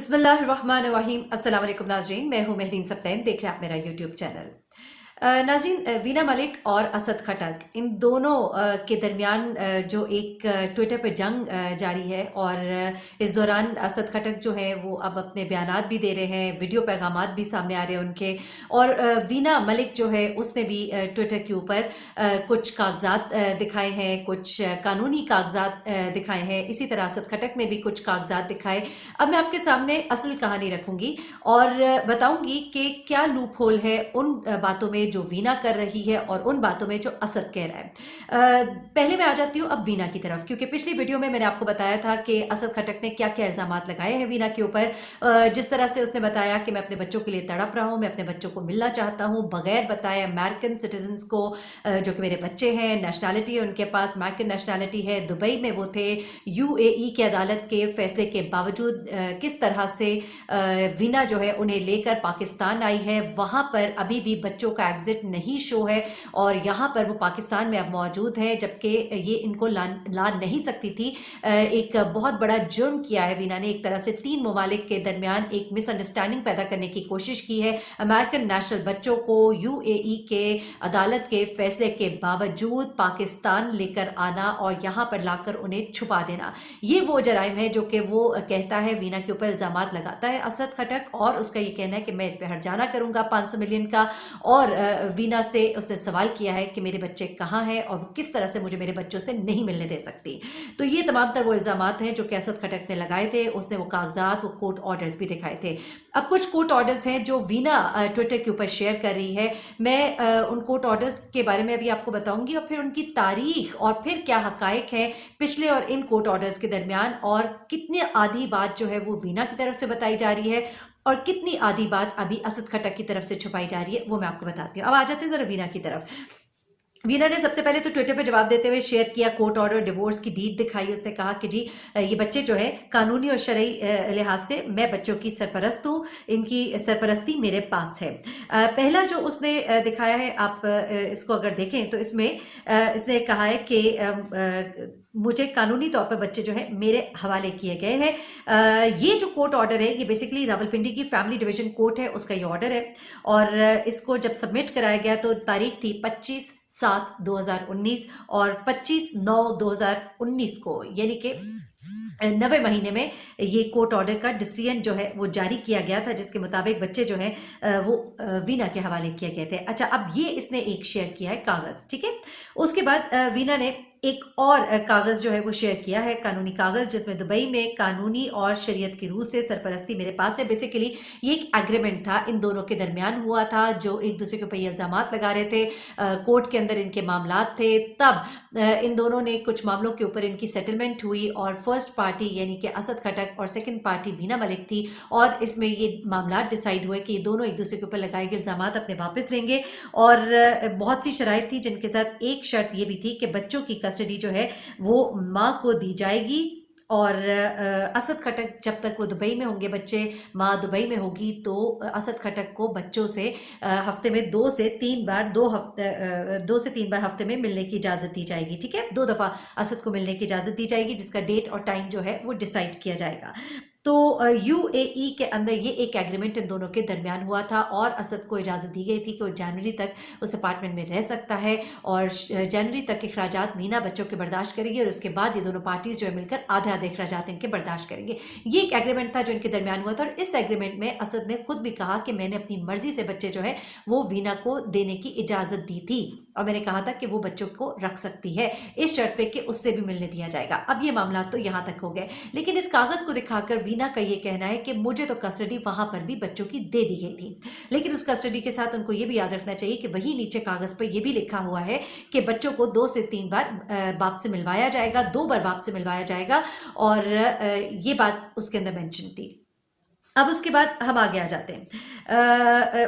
बिस्मिल्लाहिर्रहमानिर्रहीम। अस्सलाम वालेकुम नाज़रीन, मैं हूँ महरीन सप्तैन, देख रहे हैं आप मेरा यूट्यूब चैनल। नाज़रीन, वीना मलिक और असद खटक इन दोनों के दरमियान जो एक ट्विटर पे जंग जारी है और इस दौरान असद खटक जो है वो अब अपने बयानात भी दे रहे हैं, वीडियो पैगामात भी सामने आ रहे हैं उनके। और वीना मलिक जो है उसने भी ट्विटर के ऊपर कुछ कागजात दिखाए हैं, कुछ कानूनी कागजात दिखाए हैं। इसी तरह असद खटक ने भी कुछ कागजात दिखाए। अब मैं आपके सामने असल कहानी रखूंगी और बताऊंगी कि क्या लूप होल है उन बातों में जो वीना कर रही है और उन बातों में जो असद कह रहा है। पहले मैं आ जाती हूँ अब वीना की तरफ, क्योंकि पिछली वीडियो में मैंने आपको बताया था कि असद खटक ने क्या क्या इल्जाम लगाए हैं वीना के ऊपर। जिस तरह से उसने बताया कि मैं अपने बच्चों के लिए तड़प रहा हूँ, मैं अपने बच्चों को मिलना चाहता हूँ बगैर बताए अमेरिकन सिटीजन को, जो कि मेरे बच्चे हैं, नेशनैलिटी है उनके पास, अमेरिकन नेशनैलिटी है, दुबई में वो थे। यूएई की अदालत के फैसले के बावजूद किस तरह से वीना जो है उन्हें लेकर पाकिस्तान आई है, वहां पर अभी भी बच्चों का एग्जिट नहीं शो है और यहाँ पर वो पाकिस्तान में अब मौजूद है, जबकि ये इनको ला नहीं सकती थी। एक बहुत बड़ा जुर्म किया है वीना ने, एक तरह से तीन ममालिक के दरमियान एक मिसअंडरस्टैंडिंग पैदा करने की कोशिश की है। अमेरिकन नेशनल बच्चों को यूएई के अदालत के फैसले के बावजूद पाकिस्तान लेकर आना और यहाँ पर लाकर उन्हें छुपा देना, ये वो जराइम है जो कि वो कहता है, वीना के ऊपर इल्जाम लगाता है असद खटक। और उसका ये कहना है कि मैं इस पर हर्जाना करूंगा 500 मिलियन का। और वीना से उसने सवाल किया है कि मेरे बच्चे कहाँ हैं और वो किस तरह से मुझे मेरे बच्चों से नहीं मिलने दे सकती। तो ये तमाम तर वो इल्जाम हैं जो कि असद खटक ने लगाए थे। उसने वो कागजात, वो कोर्ट ऑर्डर्स भी दिखाए थे। अब कुछ कोर्ट ऑर्डर्स हैं जो वीना ट्विटर के ऊपर शेयर कर रही है। मैं उन कोर्ट ऑर्डर्स के बारे में अभी आपको बताऊंगी और फिर उनकी तारीख और फिर क्या हकायक है पिछले और इन कोर्ट ऑर्डर्स के दरमियान, और कितनी आधी बात जो है वो वीना की तरफ से बताई जा रही है और कितनी आधी बात अभी असद खटक की तरफ से छुपाई जा रही है, वो मैं आपको बताती हूँ। अब आ जाते हैं जरा वीना की तरफ। वीना ने सबसे पहले तो ट्विटर पे जवाब देते हुए शेयर किया कोर्ट ऑर्डर, डिवोर्स की डीड दिखाई। उसने कहा कि जी ये बच्चे जो है कानूनी और शरई लिहाज से मैं बच्चों की सरपरस्त हूँ, इनकी सरपरस्ती मेरे पास है। पहला जो उसने दिखाया है, आप इसको अगर देखें तो इसमें इसने कहा है कि मुझे कानूनी तौर पर बच्चे जो है मेरे हवाले किए गए हैं। ये जो कोर्ट ऑर्डर है ये बेसिकली रावलपिंडी की फैमिली डिवीजन कोर्ट है, उसका ये ऑर्डर है। और इसको जब सबमिट कराया गया तो तारीख थी 25/7/2019 और 25/9/2019 को, यानी कि 90 महीने में ये कोर्ट ऑर्डर का डिसीजन जो है वो जारी किया गया था, जिसके मुताबिक बच्चे जो है वो वीना के हवाले किए गए थे। अच्छा, अब ये इसने एक शेयर किया है कागज, ठीक है। उसके बाद वीना ने एक और कागज जो है वो शेयर किया है, कानूनी कागज, जिसमें दुबई में कानूनी और शरीयत की रूह से सरपरस्ती मेरे पास है। बेसिकली ये एक एग्रीमेंट था, इन दोनों के दरमियान हुआ था, जो एक दूसरे के ऊपर ये इल्जाम लगा रहे थे। कोर्ट के अंदर इनके मामलात थे, तब इन दोनों ने कुछ मामलों के ऊपर इनकी सेटलमेंट हुई और फर्स्ट पार्टी यानी कि असद खटक और सेकंड पार्टी वीना मलिक थी। और इसमें ये मामला डिसाइड हुए कि ये दोनों एक दूसरे के ऊपर लगाए गए इल्जाम अपने वापस लेंगे। और बहुत सी शराइत थी, जिनके साथ एक शर्त ये भी थी कि बच्चों की कस्टडी जो है वो माँ को दी जाएगी। और असद खटक जब तक वो दुबई में होंगे, बच्चे, माँ दुबई में होगी, तो असद खटक को बच्चों से हफ्ते में 2 से 3 बार 2 से 3 बार हफ्ते में मिलने की इजाज़त दी जाएगी, ठीक है। 2 दफ़ा असद को मिलने की इजाज़त दी जाएगी, जिसका डेट और टाइम जो है वो डिसाइड किया जाएगा। तो यूएई के अंदर ये एक एग्रीमेंट इन दोनों के दरमियान हुआ था और असद को इजाज़त दी गई थी कि वो जनवरी तक उस अपार्टमेंट में रह सकता है और जनवरी तक के अखराजात मीना बच्चों के बर्दाश्त करेगी और उसके बाद ये दोनों पार्टीज जो है मिलकर आधे आधे अखराजात इनके बर्दाश्त करेंगे। ये एक एग्रीमेंट था जो इनके दरमियान हुआ था और इस एग्रीमेंट में असद ने खुद भी कहा कि मैंने अपनी मर्जी से बच्चे जो है वो वीना को देने की इजाज़त दी थी और मैंने कहा था कि वो बच्चों को रख सकती है इस शर्त पे कि उससे भी मिलने दिया जाएगा। अब ये मामला तो यहाँ तक हो गए, लेकिन इस कागज को दिखाकर वीना का ये कहना है कि मुझे तो कस्टडी वहां पर भी बच्चों की दे दी गई थी, लेकिन उस कस्टडी के साथ उनको ये भी याद रखना चाहिए कि वही नीचे कागज पर यह भी लिखा हुआ है कि बच्चों को 2 से 3 बार बाप से मिलवाया जाएगा, 2 बार बाप से मिलवाया जाएगा। और ये बात उसके अंदर मेंशन थी। अब उसके बाद हम आगे आ जाते हैं।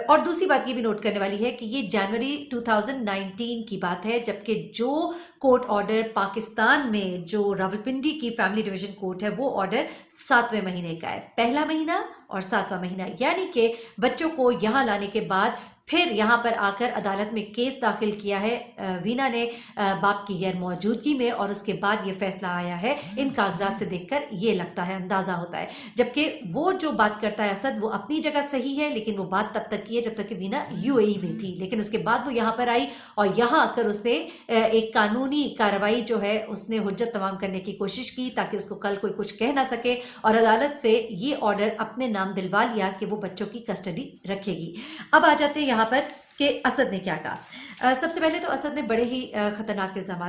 और दूसरी बात ये भी नोट करने वाली है कि ये जनवरी 2019 की बात है, जबकि जो कोर्ट ऑर्डर पाकिस्तान में जो रावलपिंडी की फैमिली डिवीजन कोर्ट है वो ऑर्डर 7वें महीने का है, पहला महीना और 7वां महीना, यानी कि बच्चों को यहाँ लाने के बाद फिर यहाँ पर आकर अदालत में केस दाखिल किया है वीना ने बाप की गैर मौजूदगी में, और उसके बाद ये फैसला आया है। इन कागजात से देखकर ये लगता है, अंदाजा होता है। जबकि वो जो बात करता है असद, वो अपनी जगह सही है, लेकिन वो बात तब तक की है जब तक कि वीना यूएई में थी। लेकिन उसके बाद वो यहाँ पर आई और यहाँ आकर उसने एक कानूनी कार्रवाई जो है उसने हुज्जत तमाम करने की कोशिश की, ताकि उसको कल कोई कुछ कह ना सके, और अदालत से ये ऑर्डर अपने नाम दिलवा लिया कि वो बच्चों की कस्टडी रखेगी। अब आ जाते हैं यहाँ पर कि असद ने क्या कहा। सबसे पहले तो असद ने बड़े ही खतरनाक इल्ज़ाम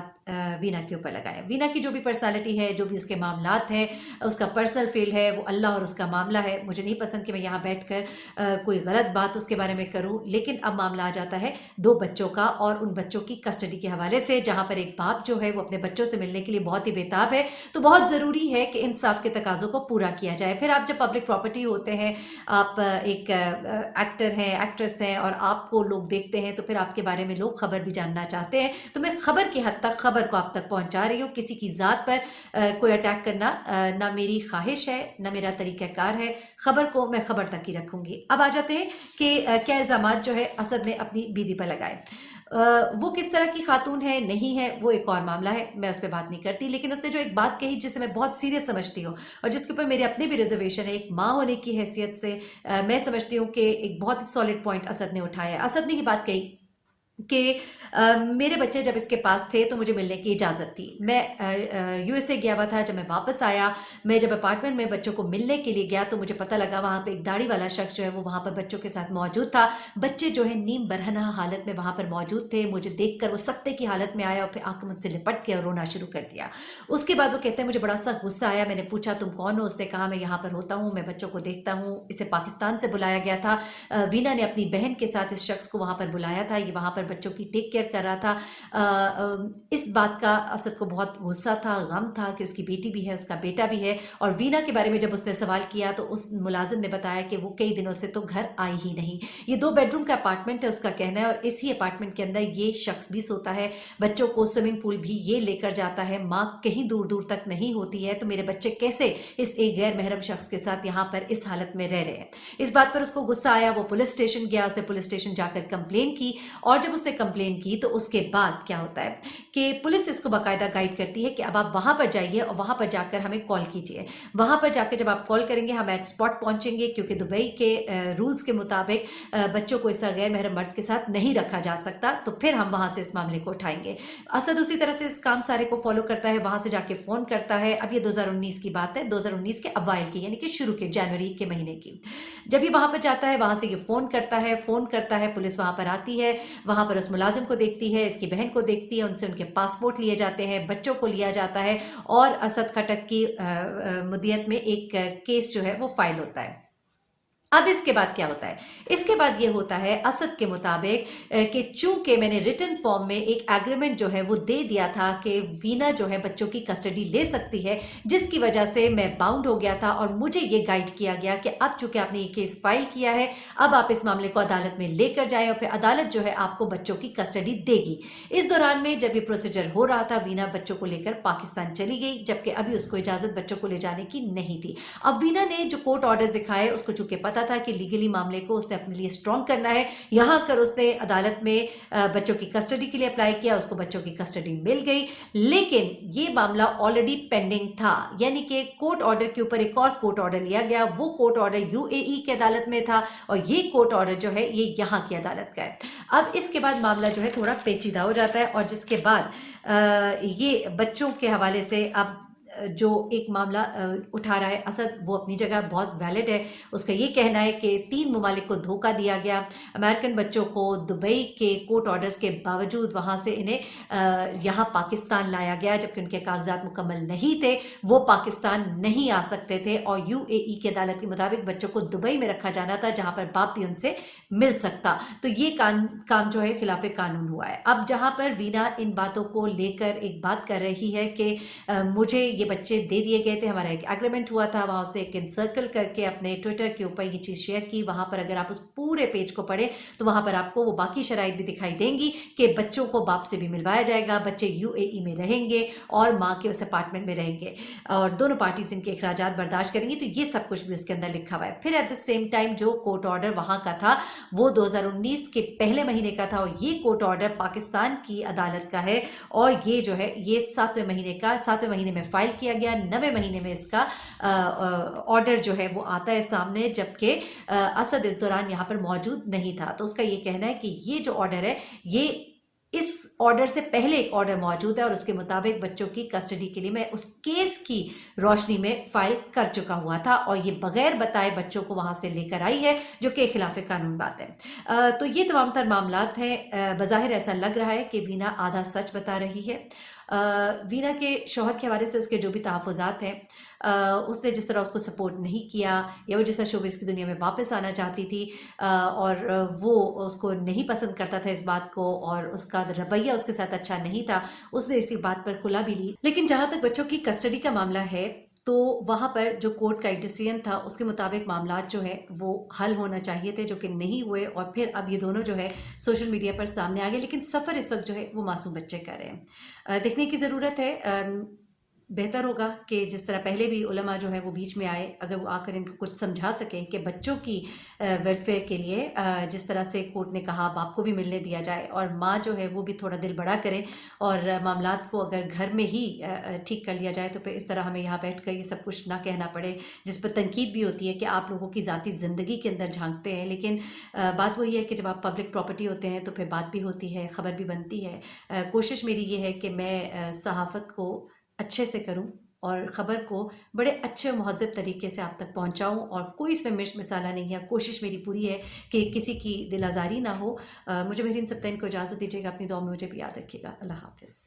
वीना के ऊपर लगाए। वीना की जो भी पर्सनालिटी है, जो भी उसके मामलात हैं, उसका पर्सनल फेल है, वो अल्लाह और उसका मामला है। मुझे नहीं पसंद कि मैं यहाँ बैठकर कोई गलत बात उसके बारे में करूँ, लेकिन अब मामला आ जाता है 2 बच्चों का और उन बच्चों की कस्टडी के हवाले से, जहाँ पर एक बाप जो है वो अपने बच्चों से मिलने के लिए बहुत ही बेताब है। तो बहुत ज़रूरी है कि इंसाफ के तकाज़ों को पूरा किया जाए। फिर आप जब पब्लिक प्रॉपर्टी होते हैं, आप एक एक्टर हैं, एक्ट्रेस हैं, और आपको लोग देखते हैं, तो फिर आपके बारे में लोग खबर भी जानना चाहते हैं। तो मैं खबर की हद तक खबर को आप तक पहुंचा रही हूँ। किसी की ज़ात पर कोई अटैक करना ना मेरी ख्वाहिश है, ना मेरा तरीक़ाकार है। खबर को मैं खबर तक ही रखूंगी। अब आ जाते हैं कि क्या इल्ज़ामात जो है असद ने अपनी बीवी पर लगाए। वो किस तरह की खातून है नहीं है वो एक और मामला है, मैं उस पर बात नहीं करती। लेकिन उसने जो एक बात कही जिसे मैं बहुत सीरियस समझती हूँ और जिसके ऊपर मेरे अपने भी रिजर्वेशन है, एक माँ होने की हैसियत से मैं समझती हूँ कि एक बहुत ही सॉलिड पॉइंट असद ने उठाया। असद ने ही बात कही कि मेरे बच्चे जब इसके पास थे तो मुझे मिलने की इजाज़त थी। मैं यूएसए गया हुआ था। जब मैं वापस आया, मैं जब अपार्टमेंट में बच्चों को मिलने के लिए गया तो मुझे पता लगा वहाँ पे एक दाढ़ी वाला शख्स जो है वो वहाँ पर बच्चों के साथ मौजूद था। बच्चे जो है नीम बरहना हालत में वहाँ पर मौजूद थे। मुझे देखकर वो सख्ते की हालत में आया और फिर आकर मुझसे लिपट के और रोना शुरू कर दिया। उसके बाद वो कहते हैं मुझे बड़ा सा गुस्सा आया। मैंने पूछा तुम कौन हो? उसने कहा मैं यहाँ पर होता हूँ, मैं बच्चों को देखता हूँ। इसे पाकिस्तान से बुलाया गया था। वीना ने अपनी बहन के साथ इस शख्स को वहाँ पर बुलाया था। ये वहाँ पर बच्चों की टेक केयर कर रहा था। इस बात का असद को बहुत गुस्सा था, गम था कि उसकी बेटी भी है, उसका बेटा भी है। और वीना के बारे में जब उसने सवाल किया तो उस मुलाजिम ने बताया कि वो कई दिनों से तो घर आई ही नहीं। ये 2 बेडरूम का अपार्टमेंट है उसका कहना है, और इसी अपार्टमेंट के अंदर ये शख्स भी सोता है। बच्चों को स्विमिंग पूल भी ये लेकर जाता है। माँ कहीं दूर दूर तक नहीं होती है। तो मेरे बच्चे कैसे इस एक गैर महरम शख्स के साथ यहाँ पर इस हालत में रह रहे हैं? इस बात पर उसको गुस्सा आया। वो पुलिस स्टेशन गया, उसने पुलिस स्टेशन जाकर कंप्लेन की। और जब उसने कंप्लेन की तो उसके बाद क्या होता है कि पुलिस इसको बाकायदा गाइड करती है कि अब आप वहां पर जाइए और वहां पर जाकर हमें कॉल कीजिए। वहां पर जाकर जब आप कॉल करेंगे हम एट स्पॉट पहुंचेंगे, क्योंकि दुबई के रूल्स के मुताबिक बच्चों को इस गैर महरम मर्द के साथ नहीं रखा जा सकता। तो फिर हम वहां से इस मामले को उठाएंगे। असद उसी तरह से इस काम सारे को फॉलो करता है। वहां से जाके फोन करता है। अब ये 2019 की बात है, 2019 के अवाइल की, यानी कि शुरू के जनवरी के महीने की। जब ये वहां पर जाता है, वहां से ये फोन करता है, पुलिस वहां पर आती है। वहां पर उस मुलाजिम को देखती है, इसकी बहन को देखती है, उनसे उनके पासपोर्ट लिए जाते हैं, बच्चों को लिया जाता है, और असद खटक की मुद्दियत में एक केस जो है वो फाइल होता है। अब इसके बाद क्या होता है? इसके बाद ये होता है असद के मुताबिक कि चूंकि मैंने रिटन फॉर्म में एक एग्रीमेंट जो है वो दे दिया था कि वीना जो है बच्चों की कस्टडी ले सकती है, जिसकी वजह से मैं बाउंड हो गया था और मुझे ये गाइड किया गया कि अब चूंकि आपने ये केस फाइल किया है, अब आप इस मामले को अदालत में लेकर जाए और फिर अदालत जो है आपको बच्चों की कस्टडी देगी। इस दौरान में जब ये प्रोसीजर हो रहा था, वीना बच्चों को लेकर पाकिस्तान चली गई, जबकि अभी उसको इजाजत बच्चों को ले जाने की नहीं थी। अब वीना ने जो कोर्ट ऑर्डर्स दिखाए उसको चूंकि पता था कि लीगली मामले को उसने अपने लिए स्ट्रॉन्ग करना है, यहां कर उसने अदालत में बच्चों की कस्टडी के लिए अप्लाई किया, उसको बच्चों की कस्टडी मिल गई। लेकिन ये मामला ऑलरेडी पेंडिंग था, यानी कि कोर्ट ऑर्डर के ऊपर एक और कोर्ट ऑर्डर लिया गया। वो कोर्ट ऑर्डर यूएई की अदालत में था और ये कोर्ट ऑर्डर जो है ये यहां की अदालत का है। अब इसके बाद मामला जो है थोड़ा पेचीदा हो जाता है, और जिसके बाद ये बच्चों के हवाले से अब जो एक मामला उठा रहा है असद, वो अपनी जगह बहुत वैलिड है। उसका ये कहना है कि 3 ममालिक को धोखा दिया गया, अमेरिकन बच्चों को दुबई के कोर्ट ऑर्डर्स के बावजूद वहाँ से इन्हें यहाँ पाकिस्तान लाया गया, जबकि उनके कागजात मुकम्मल नहीं थे, वो पाकिस्तान नहीं आ सकते थे। और यूएई की अदालत के मुताबिक बच्चों को दुबई में रखा जाना था, जहाँ पर बाप भी उनसे मिल सकता। तो ये काम जो है खिलाफ कानून हुआ है। अब जहाँ पर वीना इन बातों को लेकर एक बात कर रही है कि मुझे ये बच्चे दे दिए गए थे, हमारा एक एग्रीमेंट हुआ था, वहाँ उसने एक इनसर्कल करके अपने ट्विटर के ऊपर ये चीज़ शेयर की। वहाँ पर अगर आप उस पूरे पेज को पढ़े तो वहाँ पर आपको वो बाकी शराइत भी दिखाई देंगी कि बच्चों को बाप से भी मिलवाया जाएगा, बच्चे यूएई में रहेंगे और माँ के उस अपार्टमेंट में रहेंगे और दोनों पार्टीज इनके अखराजात बर्दाश्त करेंगी। तो ये सब कुछ भी उसके अंदर लिखा हुआ है। फिर एट द सेम टाइम जो कोर्ट ऑर्डर वहाँ का था वो 2019 के पहले महीने का था और ये कोर्ट ऑर्डर पाकिस्तान की अदालत का है और ये जो है ये 7वें महीने में फाइल किया गया। 9वें महीने में इसका ऑर्डर जो है वो आता है सामने, जबकि असद इस दौरान यहाँ पर मौजूद नहीं था। तो उसका ये कहना है कि ये जो ऑर्डर है ये इस ऑर्डर से पहले एक ऑर्डर मौजूद है और उसके मुताबिक बच्चों की कस्टडी के लिए मैं उस केस की रोशनी में फाइल कर चुका हुआ था और ये बगैर बताए बच्चों को वहां से लेकर आई है, जो कि खिलाफ कानून बात है। तो ये तमाम तर मामलात हैं। बज़ाहिर ऐसा लग रहा है कि वीना आधा सच बता रही है। वीना के शौहर के हवाले से उसके जो भी तहफ़्फ़ुज़ात हैं, उसने जिस तरह उसको सपोर्ट नहीं किया या वो जिस तरह शोबिज़ की दुनिया में वापस आना चाहती थी और वो उसको नहीं पसंद करता था इस बात को और उसका रवैया उसके साथ अच्छा नहीं था, उसने इसी बात पर खुला भी ली। लेकिन जहाँ तक बच्चों की कस्टडी का मामला है तो वहाँ पर जो कोर्ट का एक डिसीजन था उसके मुताबिक मामलात जो है वो हल होना चाहिए थे, जो कि नहीं हुए और फिर अब ये दोनों जो है सोशल मीडिया पर सामने आ गए। लेकिन सफ़र इस वक्त जो है वो मासूम बच्चे कर रहे हैं। देखने की ज़रूरत है। बेहतर होगा कि जिस तरह पहले भी उलमा जो है वो बीच में आए, अगर वो आकर इनको कुछ समझा सकें कि बच्चों की वेलफेयर के लिए जिस तरह से कोर्ट ने कहा बाप को भी मिलने दिया जाए और माँ जो है वो भी थोड़ा दिल बड़ा करे और मामलात को अगर घर में ही ठीक कर लिया जाए तो फिर इस तरह हमें यहाँ बैठ कर ये सब कुछ ना कहना पड़े, जिस पर तनकीद भी होती है कि आप लोगों की ज़ाती ज़िंदगी के अंदर झांकते हैं। लेकिन बात वही है कि जब आप पब्लिक प्रॉपर्टी होते हैं तो फिर बात भी होती है, ख़बर भी बनती है। कोशिश मेरी ये है कि मैं सहाफ़त को अच्छे से करूं और ख़बर को बड़े अच्छे महज़ब तरीके से आप तक पहुंचाऊं और कोई इसमें मिर्च मसाला नहीं है। कोशिश मेरी पूरी है कि किसी की दिल आज़ारी ना हो। मुझे मेहरीन सब्तैन को इजाज़त दीजिएगा, अपनी दुआ में मुझे भी याद रखिएगा। अल्लाह हाफ़िज़।